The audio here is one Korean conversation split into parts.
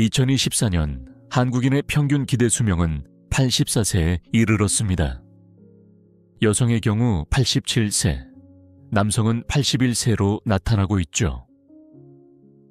2024년 한국인의 평균 기대 수명은 84세에 이르렀습니다. 여성의 경우 87세, 남성은 81세로 나타나고 있죠.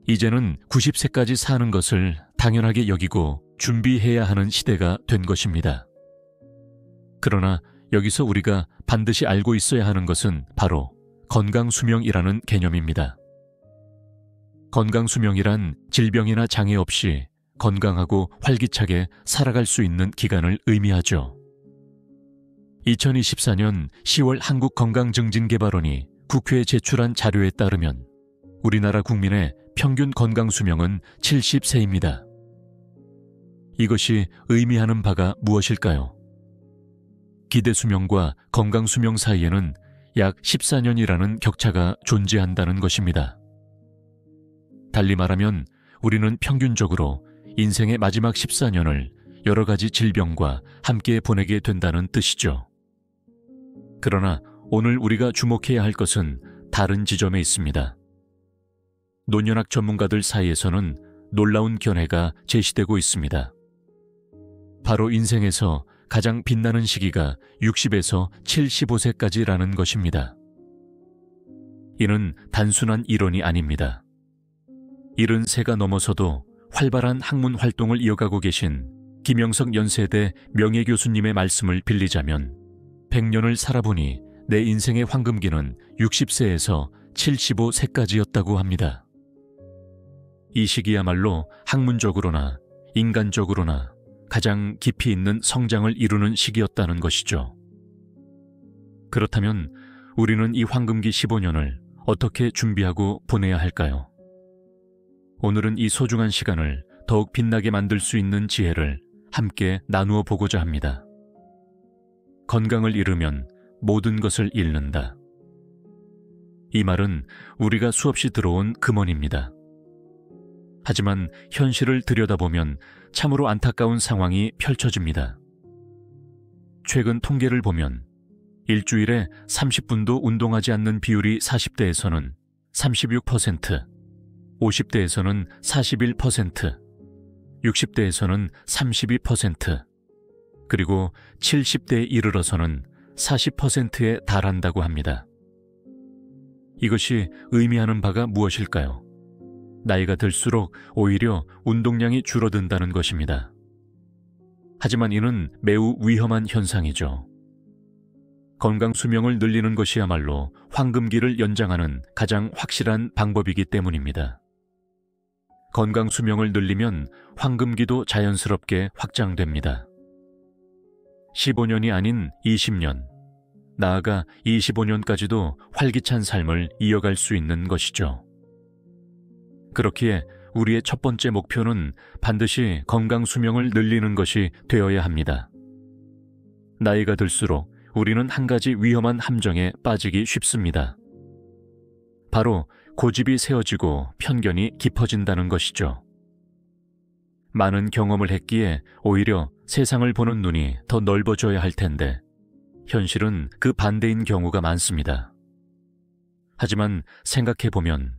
이제는 90세까지 사는 것을 당연하게 여기고 준비해야 하는 시대가 된 것입니다. 그러나 여기서 우리가 반드시 알고 있어야 하는 것은 바로 건강수명이라는 개념입니다. 건강수명이란 질병이나 장애 없이 건강하고 활기차게 살아갈 수 있는 기간을 의미하죠. 2024년 10월 한국건강증진개발원이 국회에 제출한 자료에 따르면 우리나라 국민의 평균 건강수명은 70세입니다. 이것이 의미하는 바가 무엇일까요? 기대수명과 건강수명 사이에는 약 14년이라는 격차가 존재한다는 것입니다. 달리 말하면 우리는 평균적으로 인생의 마지막 14년을 여러 가지 질병과 함께 보내게 된다는 뜻이죠. 그러나 오늘 우리가 주목해야 할 것은 다른 지점에 있습니다. 노년학 전문가들 사이에서는 놀라운 견해가 제시되고 있습니다. 바로 인생에서 가장 빛나는 시기가 60에서 75세까지라는 것입니다. 이는 단순한 이론이 아닙니다. 70세가 넘어서도 활발한 학문 활동을 이어가고 계신 김영석 연세대 명예교수님의 말씀을 빌리자면 100년을 살아보니 내 인생의 황금기는 60세에서 75세까지였다고 합니다. 이 시기야말로 학문적으로나 인간적으로나 가장 깊이 있는 성장을 이루는 시기였다는 것이죠. 그렇다면 우리는 이 황금기 15년을 어떻게 준비하고 보내야 할까요? 오늘은 이 소중한 시간을 더욱 빛나게 만들 수 있는 지혜를 함께 나누어 보고자 합니다. 건강을 잃으면 모든 것을 잃는다. 이 말은 우리가 수없이 들어온 금언입니다. 하지만 현실을 들여다보면 참으로 안타까운 상황이 펼쳐집니다. 최근 통계를 보면 일주일에 30분도 운동하지 않는 비율이 40대에서는 36%, 50대에서는 41%, 60대에서는 32%, 그리고 70대에 이르러서는 40%에 달한다고 합니다. 이것이 의미하는 바가 무엇일까요? 나이가 들수록 오히려 운동량이 줄어든다는 것입니다. 하지만 이는 매우 위험한 현상이죠. 건강 수명을 늘리는 것이야말로 황금기를 연장하는 가장 확실한 방법이기 때문입니다. 건강 수명을 늘리면 황금기도 자연스럽게 확장됩니다. 15년이 아닌 20년, 나아가 25년까지도 활기찬 삶을 이어갈 수 있는 것이죠. 그렇기에 우리의 첫 번째 목표는 반드시 건강 수명을 늘리는 것이 되어야 합니다. 나이가 들수록 우리는 한 가지 위험한 함정에 빠지기 쉽습니다. 바로 고집이 세워지고 편견이 깊어진다는 것이죠. 많은 경험을 했기에 오히려 세상을 보는 눈이 더 넓어져야 할 텐데 현실은 그 반대인 경우가 많습니다. 하지만 생각해보면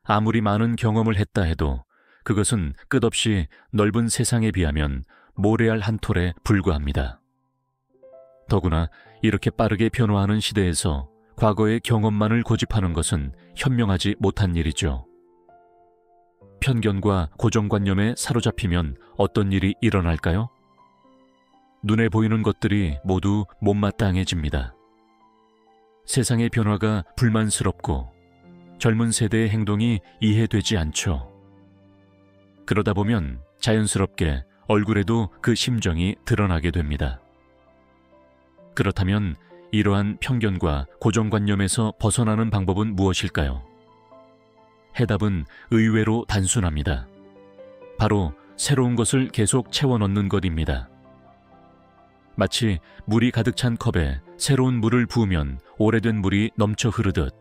아무리 많은 경험을 했다 해도 그것은 끝없이 넓은 세상에 비하면 모래알 한 톨에 불과합니다. 더구나 이렇게 빠르게 변화하는 시대에서 과거의 경험만을 고집하는 것은 현명하지 못한 일이죠. 편견과 고정관념에 사로잡히면 어떤 일이 일어날까요? 눈에 보이는 것들이 모두 못마땅해집니다. 세상의 변화가 불만스럽고 젊은 세대의 행동이 이해되지 않죠. 그러다 보면 자연스럽게 얼굴에도 그 심정이 드러나게 됩니다. 그렇다면 이러한 편견과 고정관념에서 벗어나는 방법은 무엇일까요? 해답은 의외로 단순합니다. 바로 새로운 것을 계속 채워 넣는 것입니다. 마치 물이 가득 찬 컵에 새로운 물을 부으면 오래된 물이 넘쳐 흐르듯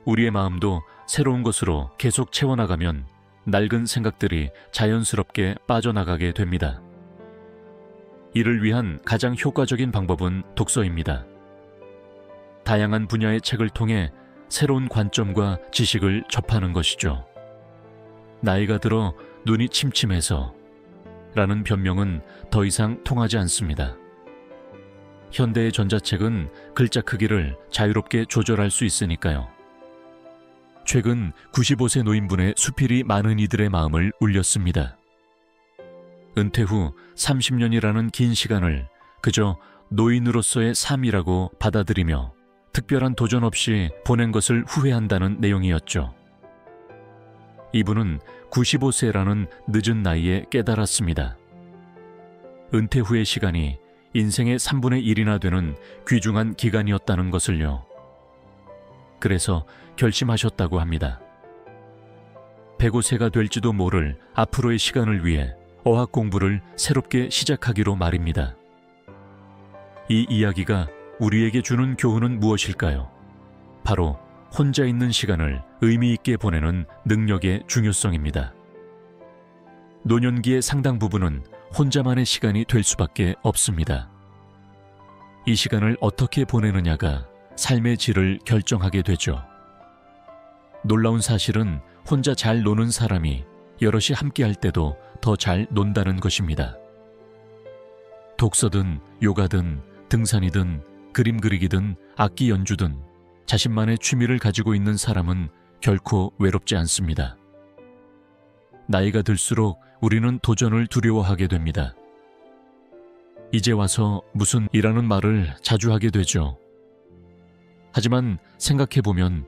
우리의 마음도 새로운 것으로 계속 채워나가면 낡은 생각들이 자연스럽게 빠져나가게 됩니다. 이를 위한 가장 효과적인 방법은 독서입니다. 다양한 분야의 책을 통해 새로운 관점과 지식을 접하는 것이죠. 나이가 들어 눈이 침침해서 라는 변명은 더 이상 통하지 않습니다. 현대의 전자책은 글자 크기를 자유롭게 조절할 수 있으니까요. 최근 95세 노인분의 수필이 많은 이들의 마음을 울렸습니다. 은퇴 후 30년이라는 긴 시간을 그저 노인으로서의 삶이라고 받아들이며 특별한 도전 없이 보낸 것을 후회한다는 내용이었죠. 이분은 95세라는 늦은 나이에 깨달았습니다. 은퇴 후의 시간이 인생의 3분의 1이나 되는 귀중한 기간이었다는 것을요. 그래서 결심하셨다고 합니다. 105세가 될지도 모를 앞으로의 시간을 위해 어학 공부를 새롭게 시작하기로 말입니다. 이 이야기가 우리에게 주는 교훈은 무엇일까요? 바로 혼자 있는 시간을 의미 있게 보내는 능력의 중요성입니다. 노년기의 상당 부분은 혼자만의 시간이 될 수밖에 없습니다. 이 시간을 어떻게 보내느냐가 삶의 질을 결정하게 되죠. 놀라운 사실은 혼자 잘 노는 사람이 여럿이 함께할 때도 더 잘 논다는 것입니다. 독서든 요가든 등산이든 그림 그리기든 악기 연주든 자신만의 취미를 가지고 있는 사람은 결코 외롭지 않습니다. 나이가 들수록 우리는 도전을 두려워하게 됩니다. 이제 와서 무슨 이라는 말을 자주 하게 되죠. 하지만 생각해보면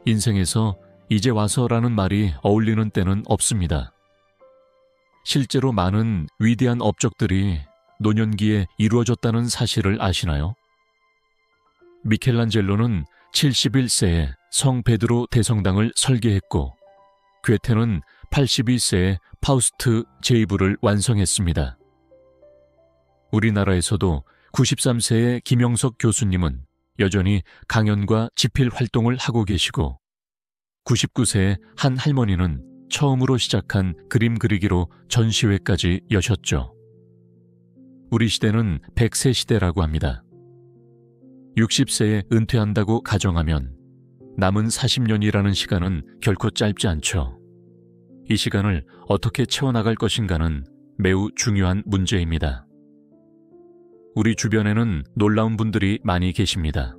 인생에서 이제 와서라는 말이 어울리는 때는 없습니다. 실제로 많은 위대한 업적들이 노년기에 이루어졌다는 사실을 아시나요? 미켈란젤로는 71세에 성 베드로 대성당을 설계했고 괴테는 82세에 파우스트 제2부를 완성했습니다. 우리나라에서도 93세의 김영석 교수님은 여전히 강연과 집필 활동을 하고 계시고 99세의 한 할머니는 처음으로 시작한 그림 그리기로 전시회까지 여셨죠. 우리 시대는 100세 시대라고 합니다. 60세에 은퇴한다고 가정하면 남은 40년이라는 시간은 결코 짧지 않죠. 이 시간을 어떻게 채워나갈 것인가는 매우 중요한 문제입니다. 우리 주변에는 놀라운 분들이 많이 계십니다.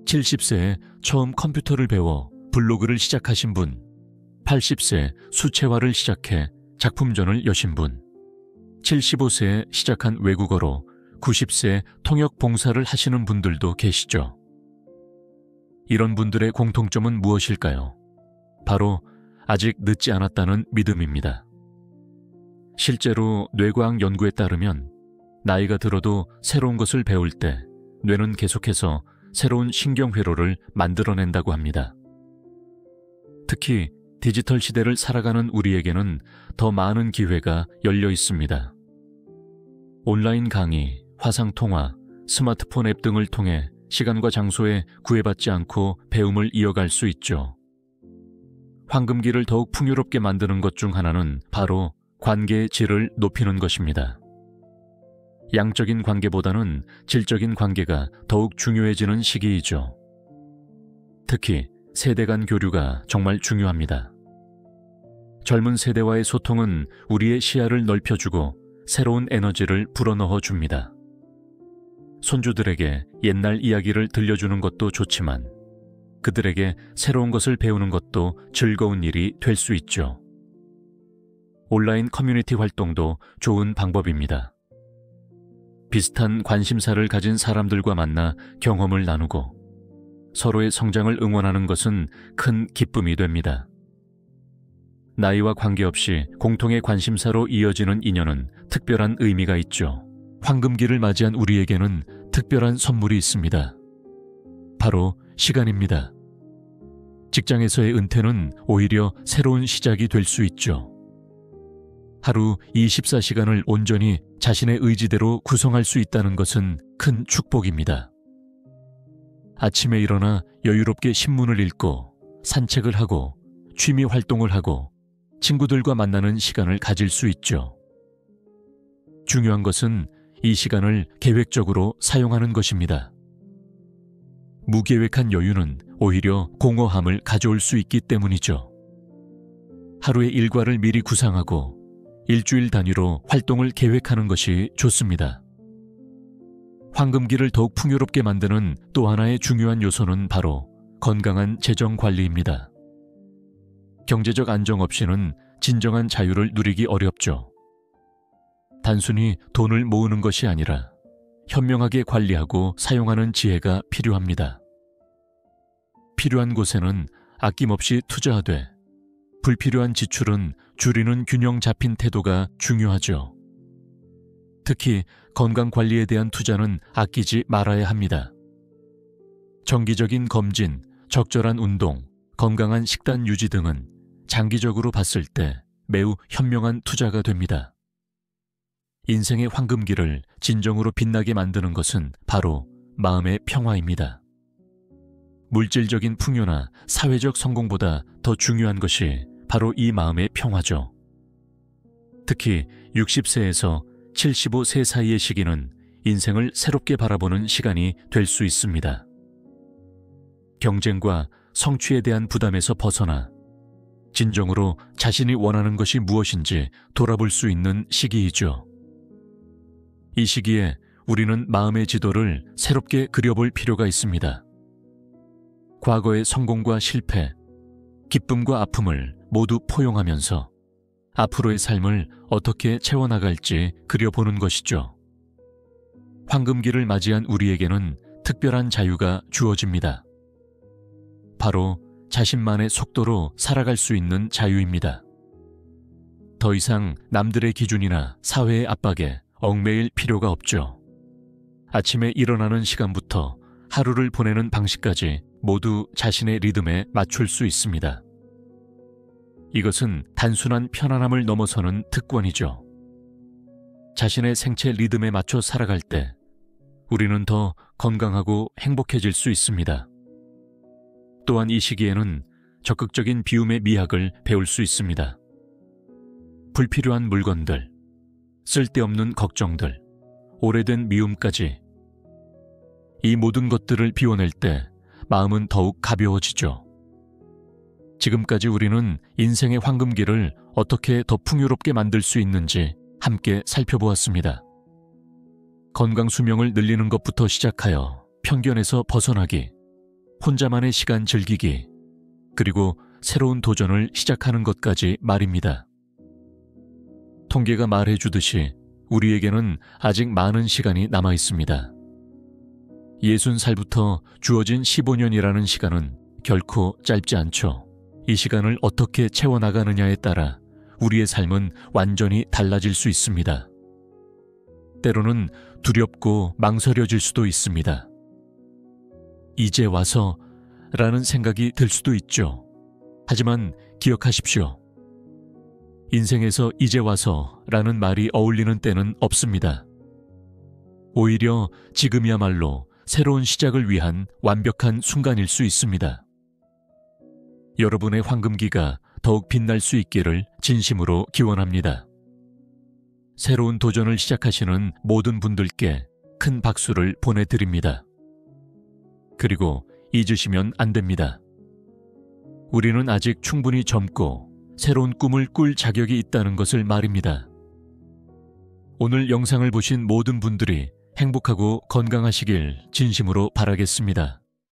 70세에 처음 컴퓨터를 배워 블로그를 시작하신 분, 80세 수채화를 시작해 작품전을 여신 분, 75세에 시작한 외국어로 90세에 통역 봉사를 하시는 분들도 계시죠. 이런 분들의 공통점은 무엇일까요? 바로 아직 늦지 않았다는 믿음입니다. 실제로 뇌과학 연구에 따르면 나이가 들어도 새로운 것을 배울 때 뇌는 계속해서 새로운 신경회로를 만들어낸다고 합니다. 특히 디지털 시대를 살아가는 우리에게는 더 많은 기회가 열려 있습니다. 온라인 강의, 화상통화, 스마트폰 앱 등을 통해 시간과 장소에 구애받지 않고 배움을 이어갈 수 있죠. 황금기를 더욱 풍요롭게 만드는 것 중 하나는 바로 관계의 질을 높이는 것입니다. 양적인 관계보다는 질적인 관계가 더욱 중요해지는 시기이죠. 특히 세대 간 교류가 정말 중요합니다. 젊은 세대와의 소통은 우리의 시야를 넓혀주고 새로운 에너지를 불어넣어 줍니다. 손주들에게 옛날 이야기를 들려주는 것도 좋지만 그들에게 새로운 것을 배우는 것도 즐거운 일이 될 수 있죠. 온라인 커뮤니티 활동도 좋은 방법입니다. 비슷한 관심사를 가진 사람들과 만나 경험을 나누고 서로의 성장을 응원하는 것은 큰 기쁨이 됩니다. 나이와 관계없이 공통의 관심사로 이어지는 인연은 특별한 의미가 있죠. 황금기를 맞이한 우리에게는 특별한 선물이 있습니다. 바로 시간입니다. 직장에서의 은퇴는 오히려 새로운 시작이 될 수 있죠. 하루 24시간을 온전히 자신의 의지대로 구성할 수 있다는 것은 큰 축복입니다. 아침에 일어나 여유롭게 신문을 읽고 산책을 하고 취미 활동을 하고 친구들과 만나는 시간을 가질 수 있죠. 중요한 것은 이 시간을 계획적으로 사용하는 것입니다. 무계획한 여유는 오히려 공허함을 가져올 수 있기 때문이죠. 하루의 일과를 미리 구상하고 일주일 단위로 활동을 계획하는 것이 좋습니다. 황금기를 더욱 풍요롭게 만드는 또 하나의 중요한 요소는 바로 건강한 재정 관리입니다. 경제적 안정 없이는 진정한 자유를 누리기 어렵죠. 단순히 돈을 모으는 것이 아니라 현명하게 관리하고 사용하는 지혜가 필요합니다. 필요한 곳에는 아낌없이 투자하되 불필요한 지출은 줄이는 균형 잡힌 태도가 중요하죠. 특히 건강 관리에 대한 투자는 아끼지 말아야 합니다. 정기적인 검진, 적절한 운동, 건강한 식단 유지 등은 장기적으로 봤을 때 매우 현명한 투자가 됩니다. 인생의 황금기를 진정으로 빛나게 만드는 것은 바로 마음의 평화입니다. 물질적인 풍요나 사회적 성공보다 더 중요한 것이 바로 이 마음의 평화죠. 특히 60세에서 75세 사이의 시기는 인생을 새롭게 바라보는 시간이 될 수 있습니다. 경쟁과 성취에 대한 부담에서 벗어나 진정으로 자신이 원하는 것이 무엇인지 돌아볼 수 있는 시기이죠. 이 시기에 우리는 마음의 지도를 새롭게 그려볼 필요가 있습니다. 과거의 성공과 실패, 기쁨과 아픔을 모두 포용하면서 앞으로의 삶을 어떻게 채워나갈지 그려보는 것이죠. 황금기를 맞이한 우리에게는 특별한 자유가 주어집니다. 바로 자신만의 속도로 살아갈 수 있는 자유입니다. 더 이상 남들의 기준이나 사회의 압박에 얽매일 필요가 없죠. 아침에 일어나는 시간부터 하루를 보내는 방식까지 모두 자신의 리듬에 맞출 수 있습니다. 이것은 단순한 편안함을 넘어서는 특권이죠. 자신의 생체 리듬에 맞춰 살아갈 때 우리는 더 건강하고 행복해질 수 있습니다. 또한 이 시기에는 적극적인 비움의 미학을 배울 수 있습니다. 불필요한 물건들, 쓸데없는 걱정들, 오래된 미움까지 이 모든 것들을 비워낼 때 마음은 더욱 가벼워지죠. 지금까지 우리는 인생의 황금기를 어떻게 더 풍요롭게 만들 수 있는지 함께 살펴보았습니다. 건강 수명을 늘리는 것부터 시작하여 편견에서 벗어나기, 혼자만의 시간 즐기기, 그리고 새로운 도전을 시작하는 것까지 말입니다. 통계가 말해주듯이 우리에게는 아직 많은 시간이 남아 있습니다. 60살부터 주어진 15년이라는 시간은 결코 짧지 않죠. 이 시간을 어떻게 채워나가느냐에 따라 우리의 삶은 완전히 달라질 수 있습니다. 때로는 두렵고 망설여질 수도 있습니다. 이제 와서 라는 생각이 들 수도 있죠. 하지만 기억하십시오. 인생에서 이제 와서 라는 말이 어울리는 때는 없습니다. 오히려 지금이야말로 새로운 시작을 위한 완벽한 순간일 수 있습니다. 여러분의 황금기가 더욱 빛날 수 있기를 진심으로 기원합니다. 새로운 도전을 시작하시는 모든 분들께 큰 박수를 보내드립니다. 그리고 잊으시면 안 됩니다. 우리는 아직 충분히 젊고 새로운 꿈을 꿀 자격이 있다는 것을 말입니다. 오늘 영상을 보신 모든 분들이 행복하고 건강하시길 진심으로 바라겠습니다.